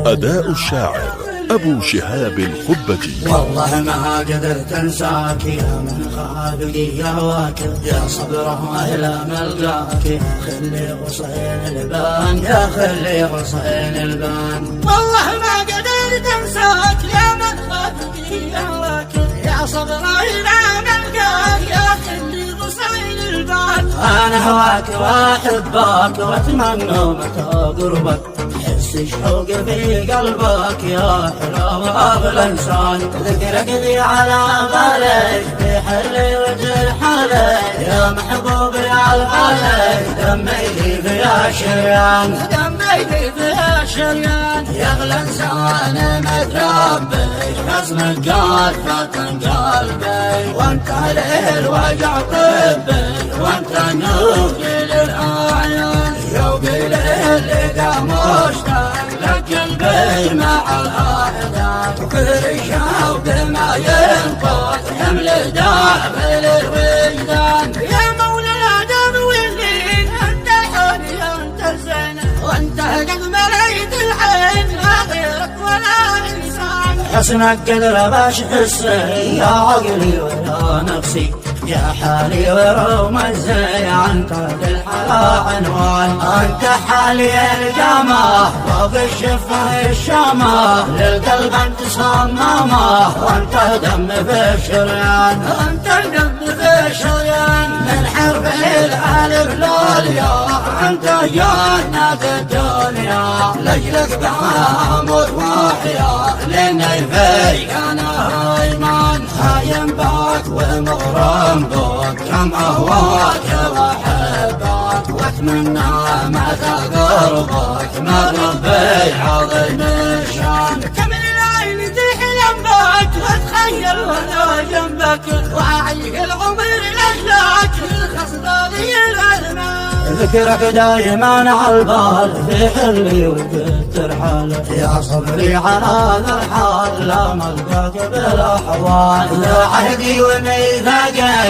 أداء الشاعر أبو شهاب القبتي. والله ما قدرت انساك يا من خالقي يهواك، يا صبره إلى ملقاك، يا خلي غصين البان، يا خلي غصين البان. والله ما قدرت انساك يا من خالقي يهواك، يا صبره إلى ملقاك، يا خلي غصين البان. أنا هواك وأحبك وأتمنى متى قربك، حس شوق في قلبك يا حلوة الإنسان. ذكرك ذي على بالي بحل وجه حالي، يا محبوبي على الغالي دمي فيها شريان، دمي فيها شريان. يا أغلى إنسان متربي حزنك قاد فاتن قلبي، وانت للوجع طبي، وانت نور للأعيان. يا وقيل اللي مشتاق لك قلبي مع الأحداث، وكل شوق ما ينقض حمل داعب للوجدان. يا مولى الآدم والليل أنت حالي أنت الزين، وأنت قد مليت العين لا غيرك ولا إنسان. حسنك قدر باش حسي يا عقلي ولا نفسي، يا حالي وروم الزي عنك للحلا عنوان. أنت حالي الجامة فوق الشفة الشامة، للقلب أنت صمامة، وأنت دم في الشريان، أنت دم في الشريان. من حرف الألف للياء أنت جنة الدنيا، لجلك بموت وحياة لأني فيك أنا هايمان. هايم باك ومغرم بك، كم أهواك وأحبك، وأتمنى متى قربك ما ربي عظيم الشان. كم العين تحلم بك وأتخيل وأنا جنبك، وأعيش العمر لأجلك الخصدالي الألمان. ذكرك دايما على البال في حلي وكتر حالي، يا صبري على هذا الحال لا ملقاك بالاحوال. لا عهدي وميثاقي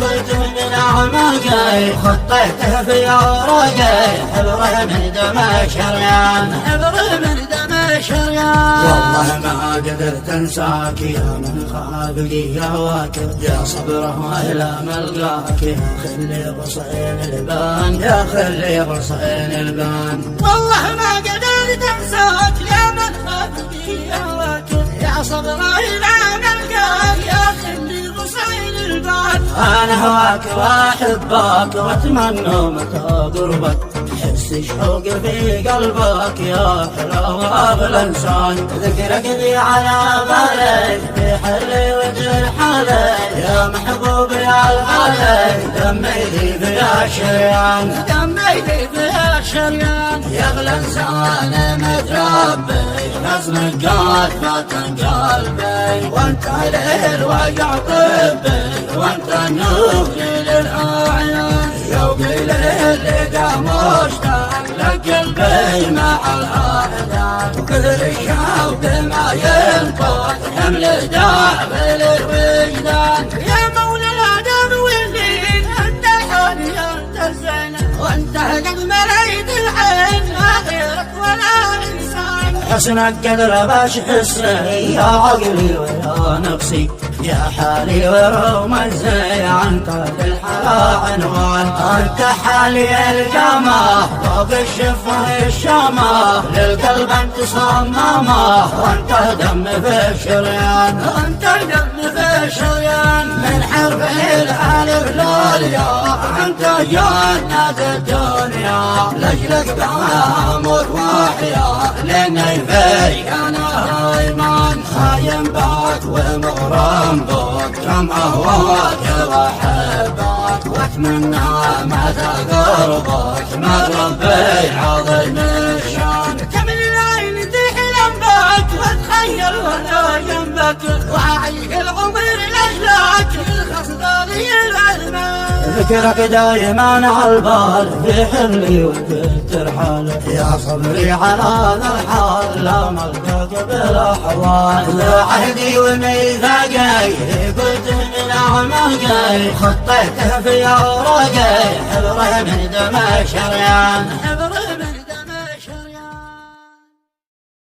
قلت من اعماقي، خطيته في اوراقي حبره من دم شريان، حبره من دم شريان. والله ما قدرت انساك يا من خالقي يهواك، يا صبره الى ملقاك، يا خلي غصين البان، يا خلي غصين البان. والله ما قدرت انساك يا من خالقي يهواك، يا صبره الى ملقاك، يا خلي غصين البان. انا هواك واحبك واتمنى متى قربك، حس شوق في قلبك يا حلوة بالإنسان. ذكرك ذي على بالي بحل وجه حالي، يا محبوبي على الغالي دمي لي فيها شريان، دمي لي فيها شريان. يا أغلى إنسان متربي حزنك قاد فاتن قلبي، وأنت للوجع طبي، وأنت النور للأعيان. يا وقيل اللي مشتاق لك قلبي مع الأحداث، وكل شوق ما ينقض حمل داعب للوجدان. يا مولى الآدم والليل أنت حالي أنت الزين، وأنت قد مليت العين لا غيرك ولا إنسان. حسنك قدر باش حسي يا عقلي ويا نفسي، يا حالي وروم الزي عنك للحلا عنوان. أنت حالي الجامة فوق الشفة الشامة، للقلب أنت صمامة، وأنت دم في الشريان، أنت دم في الشريان. من حرف الألف للياء أنت جنة الدنيا، لجلك بموت وحياة لأني فيك أنا هايمان. هايم باك ومغرم بك، كم أهواك وأحبك، وأتمنى متى قربك ما ربي عظيم الشان. كم العين تحلم بك وأتخيل وأنا جنبك، وأعيش العمر لأجلك الخصدالي الألمان. ذكرك دايما على البال في حلي وكتر حالي، يا صبري على هذا الحال لا ملقاك بالاحوال. لا عهدي وميثاقي قلت من اعماقي، خطيته في اوراقي حبره من دم شريان،